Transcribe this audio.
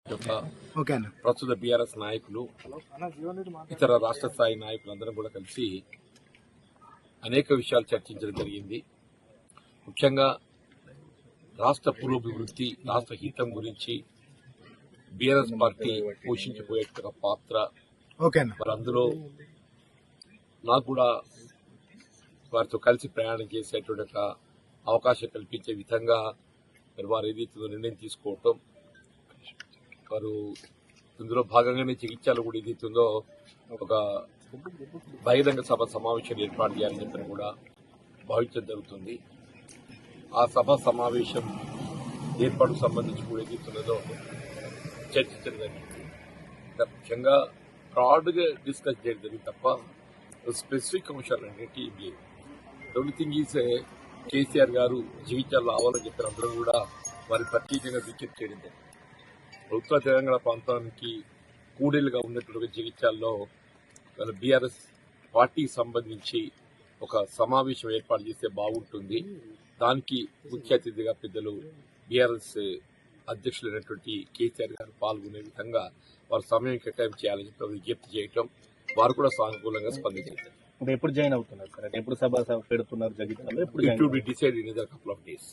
ప్రస్తుత బీఆర్ఎస్ నాయకులు ఇతర రాష్ట్ర స్థాయి నాయకులందరం కూడా కలిసి అనేక విషయాలు చర్చించడం జరిగింది. ముఖ్యంగా రాష్ట్ర పురోభివృద్ధి, రాష్ట్ర హితం గురించి బీఆర్ఎస్ పార్టీ పోషించబోయే పాత్ర, మరి అందులో నాకు కూడా వారితో కలిసి ప్రయాణం చేసేటువంటి అవకాశం కల్పించే విధంగా మరి వారు ఏదైతే నిర్ణయం తీసుకోవటం, వారు ఇందులో భాగంగానే జగిత్యాల కూడా ఏదైతుందో ఒక బహిరంగ సభ సమావేశాలు ఏర్పాటు చేయాలని చెప్పని కూడా భావించడం జరుగుతుంది. ఆ సభ సమావేశం ఏర్పాటుకు సంబంధించి కూడా ఏదైతున్నదో చర్చించడం జరిగింది. ముఖ్యంగా బ్రాడ్గా డిస్కస్ చేయడం జరిగింది తప్ప స్పెసిఫిక్ అంశాలు అనేవి ఏం లేవు. ఎవ్రీథింగ్ ఈజ్ కేసీఆర్ గారు జగిత్యాల రావాలని చెప్పిన అందరూ కూడా వారి ప్రత్యేకంగా విజ్ఞప్తి చేయడం జరిగింది. ఉత్తర తెలంగాణ ప్రాంతానికి కూడేలుగా ఉన్నటువంటి జగిత్యాలలో బీఆర్ఎస్ పార్టీకి సంబంధించి ఒక సమావేశం ఏర్పాటు చేస్తే బాగుంటుంది. దానికి ముఖ్య అతిథిగా పెద్దలు బీఆర్ఎస్ అధ్యక్షులైనటువంటి కేసీఆర్ గారు పాల్గొనే విధంగా వారు సమయం కేటాయింపు చేయాలని చెప్పి విజ్ఞప్తి చేయటం, వారు కూడా సానుకూలంగా స్పందించారు. ఎప్పుడు జాయిన్ అవుతున్నారు సార్? ఎప్పుడు సభ పెడుతున్నారు జగిత్యాలలో? It will be decided in the couple of days.